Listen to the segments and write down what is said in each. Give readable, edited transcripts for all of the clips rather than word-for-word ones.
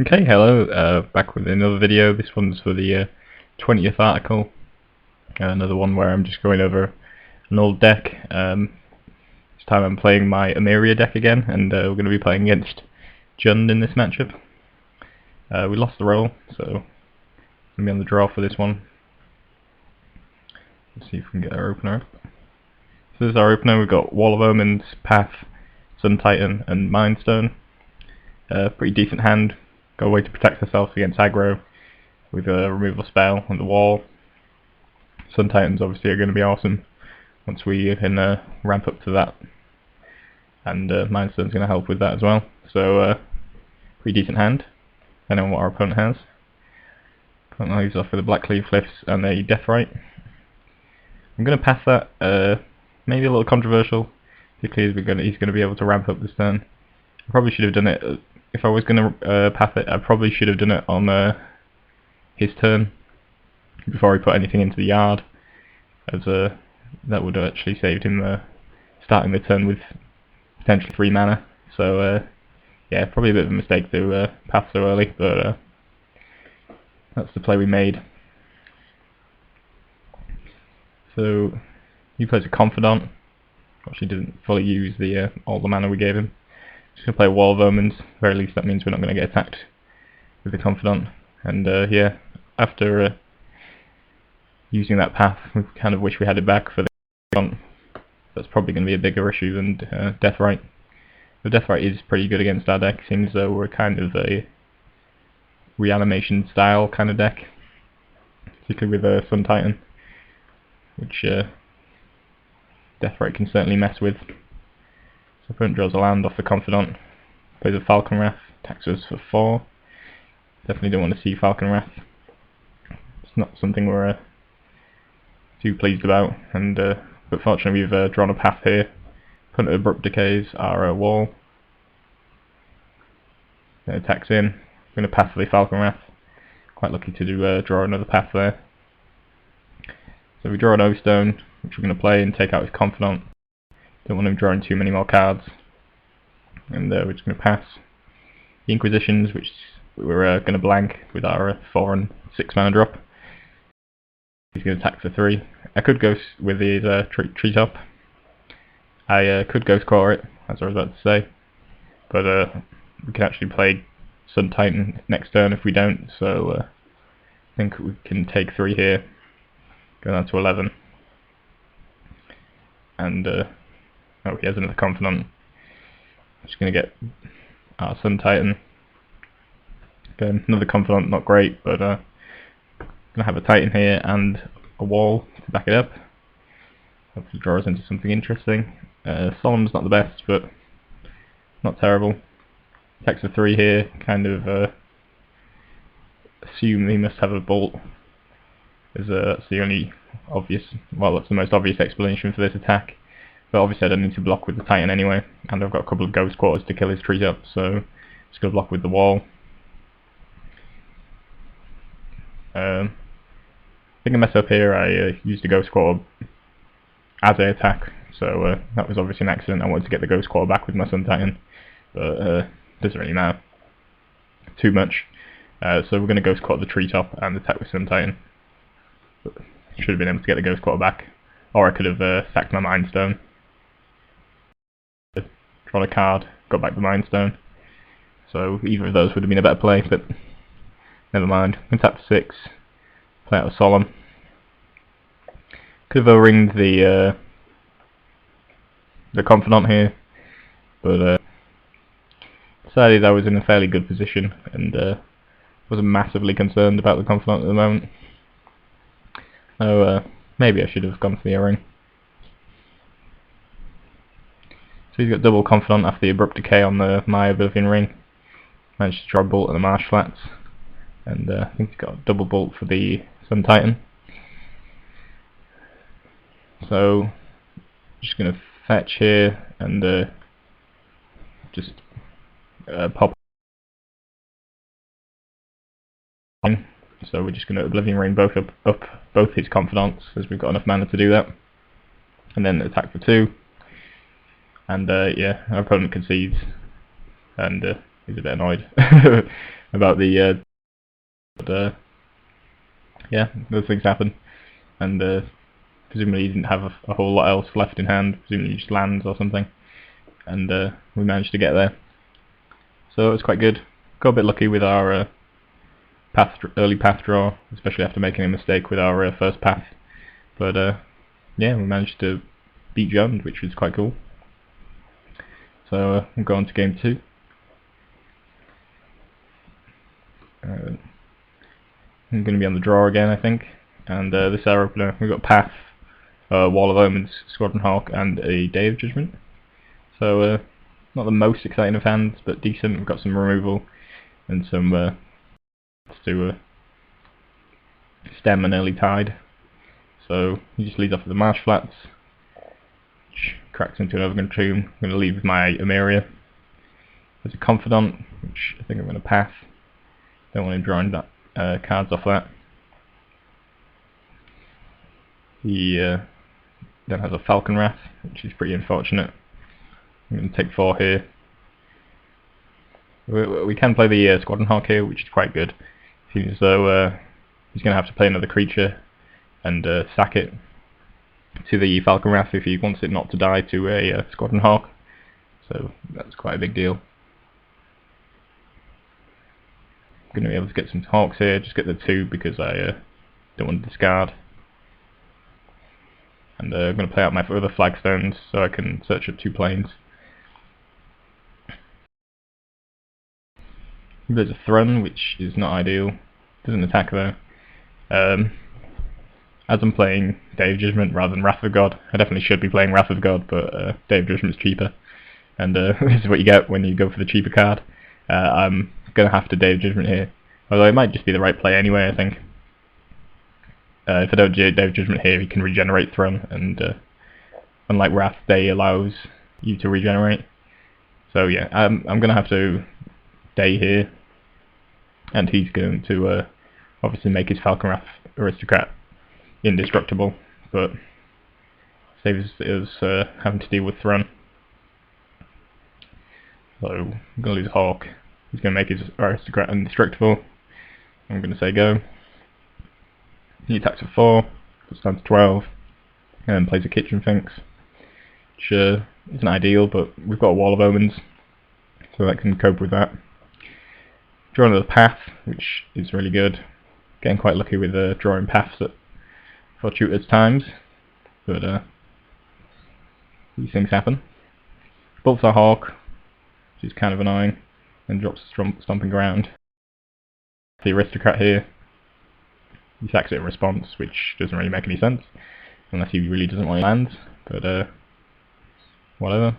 Okay, hello, back with another video. This one's for the 20th article, another one where I'm just going over an old deck. This time I'm playing my Emeria deck again, and we're going to be playing against Jund in this matchup. We lost the roll, so I'm going to be on the draw for this one. Let's see if we can get our opener up. So this is our opener. We've got Wall of Omens, Path, Sun Titan, and Mindstone. Pretty decent hand. Got a way to protect ourselves against aggro with a removal spell on the wall. Sun Titans obviously are going to be awesome once we can ramp up to that, and Mindstone's going to help with that as well. So pretty decent hand, depending on what our opponent has. Opponent leaves off with a Blackcleave Cliffs and a Deathrite. I'm going to pass that. Maybe a little controversial, particularly as he's going to be able to ramp up this turn. I probably should have done it. If I was going to path it, I probably should have done it on his turn before he put anything into the yard, as that would have actually saved him starting the turn with potentially 3 mana. So yeah, probably a bit of a mistake to path so early, but that's the play we made. So he plays a Confidant, which he didn't fully use the all the mana we gave him. Just going to play Wall of Omens. Very least that means we're not going to get attacked with the Confidant. And yeah, after using that path, we kind of wish we had it back for the Confidant. That's probably going to be a bigger issue than Deathrite. The Deathrite is pretty good against our deck, seems though we're kind of a reanimation style kind of deck, particularly with Sun Titan, which Deathrite can certainly mess with. So opponent draws a land off the Confidant, plays a Falcon Wrath, attacks us for 4. Definitely don't want to see Falcon Wrath. It's not something we're too pleased about, and but fortunately we've drawn a path here. Opponent Abrupt Decays our wall. Then attacks in. I'm going to path the Falcon Wrath. Quite lucky to draw another path there. So we draw an O-Stone, which we're going to play and take out his Confidant. Don't want him drawing too many more cards, and we're just going to pass the Inquisitions, which we're going to blank with our 4 and 6 mana drop. He's going to attack for 3. I could go with his Treetop. I could Ghost Core it, as I was about to say, but we can actually play Sun Titan next turn if we don't, so I think we can take 3 here, go down to 11, and oh, he has another Confidant. Just going to get our Sun Titan. Again, another Confidant, not great, but going to have a Titan here and a wall to back it up. Hopefully draw us into something interesting. Solemn's not the best, but not terrible. Attacks for 3 here, kind of assume he must have a Bolt, as that's the only obvious, well, that's the most obvious explanation for this attack. But obviously I don't need to block with the Titan anyway, and I've got a couple of Ghost Quarters to kill his Treetop, so just going to block with the wall. I think I messed up here. I used a Ghost Quarter as a attack, so that was obviously an accident. I wanted to get the Ghost Quarter back with my Sun Titan, but doesn't really matter too much. So we're going to Ghost Quarter the Treetop and attack with Sun Titan. But should have been able to get the Ghost Quarter back, or I could have sacked my Mindstone. Drawn a card, got back the Mindstone. So either of those would have been a better play, but never mind. We can tap for 6, play out a Solemn. Could have O-ringed the Confidant here, but decided I was in a fairly good position and wasn't massively concerned about the Confidant at the moment. So maybe I should have gone for the O-ring. So he's got double Confidant after the Abrupt Decay on my Oblivion Ring. Managed to draw a Bolt at the Marsh Flats, and I think he's got a double Bolt for the Sun Titan. So just going to fetch here and just pop. So we're just going to Oblivion Ring both up both his Confidants, as we've got enough mana to do that, and then attack for 2. And yeah, our opponent concedes, and he's a bit annoyed about the yeah, those things happen, and presumably he didn't have a whole lot else left in hand, presumably just lands or something, and we managed to get there. So it was quite good. Got a bit lucky with our early path draw, especially after making a mistake with our first path. But yeah, we managed to beat Jund, which was quite cool. So we'll go on to game 2. I'm going to be on the draw again, I think. And this hour opener, we've got Path, Wall of Omens, Squadron Hawk, and a Day of Judgment. So not the most exciting of hands, but decent. We've got some removal and some to stem an early tide. So he just leads off with the Marsh Flats, which cracks into an Overgrown Tomb. I'm going to lead with my Emeria. There's a Confidant, which I think I'm going to pass. Don't want him drawing that cards off that. He then has a Falcon Wrath, which is pretty unfortunate. I'm going to take 4 here. We can play the Squadron Hawk here, which is quite good. Seems as though he's going to have to play another creature and sack it to the Falcon Wrath if he wants it not to die to a Squadron Hawk. So that's quite a big deal. I'm going to be able to get some Hawks here, just get the 2 because I don't want to discard. And I'm going to play out my other Flagstones so I can search up 2 planes. There's a Thrun, which is not ideal. Doesn't attack though. As I'm playing Day of Judgment rather than Wrath of God, I definitely should be playing Wrath of God, but Day of Judgment is cheaper. And this is what you get when you go for the cheaper card. I'm going to have to Day of Judgment here. Although it might just be the right play anyway, I think. If I don't Day of Judgment here, he can regenerate Thrun, and unlike Wrath, Day allows you to regenerate. So yeah, I'm going to have to Day here, and he's going to obviously make his Falcon Wrath Aristocrat indestructible, but saves us having to deal with Thrun. So I'm going to lose Hawk. He's going to make his Aristocrat indestructible. I'm going to say go. He attacks for 4, puts down to 12, and then plays a Kitchen Finks, which isn't ideal, but we've got a Wall of Omens, so that can cope with that. Draw another Path, which is really good. Getting quite lucky with drawing paths at fortuitous times, but these things happen. Bolts our Hawk, which is kind of annoying, and drops Stomping Ground. The Aristocrat here. He sacks it in response, which doesn't really make any sense, unless he really doesn't want lands, but whatever.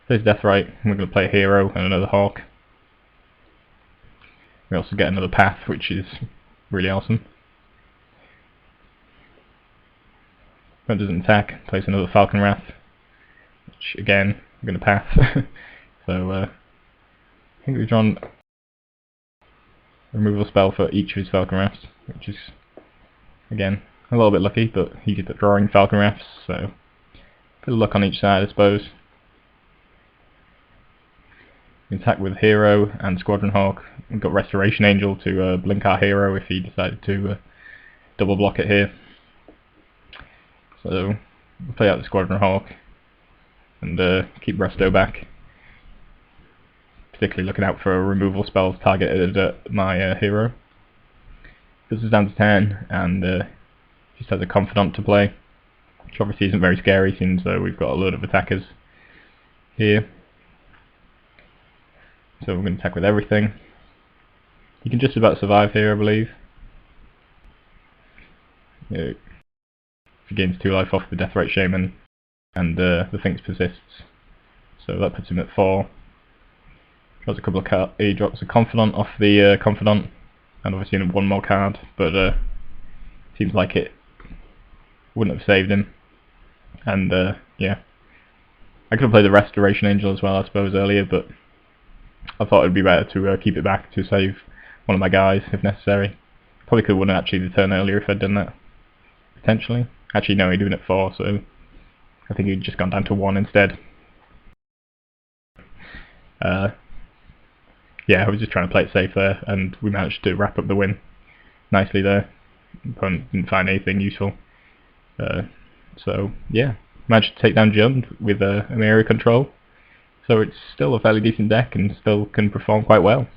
Plays Deathrite, and we're going to play a Hero and another Hawk. We also get another Path, which is really awesome. That doesn't attack, plays another Falcon Wrath, which again, I'm going to pass. So I think we've drawn a removal spell for each of his Falcon Wraths, which is, again, a little bit lucky, but he did the drawing Falcon Wraths, so a bit of luck on each side, I suppose. We attack with Hero and Squadron Hawk. We've got Restoration Angel to blink our Hero if he decided to double block it here. So we'll play out the Squadron Hawk and keep Resto back. Particularly looking out for removal spells targeted at my Hero. Puts us down to 10 and just has a Confidant to play, which obviously isn't very scary since we've got a load of attackers here. So we're going to attack with everything. You can just about survive here, I believe. If he gains 2 life off the Deathrite Shaman, and the Finks persists. So that puts him at 4. Draws a couple of cards. He drops a Confidant off the Confidant, and obviously 1 more card, but seems like it wouldn't have saved him. And yeah. I could have played the Restoration Angel as well, I suppose, earlier, but I thought it would be better to keep it back to save one of my guys if necessary. Probably could have won actually the turn earlier if I'd done that. Potentially. Actually no, he'd doing it 4, so I think he'd just gone down to 1 instead. yeah, I was just trying to play it safe there, and we managed to wrap up the win nicely there. Opponent didn't find anything useful. So yeah, managed to take down Jund with Emeria control. So it's still a fairly decent deck and still can perform quite well.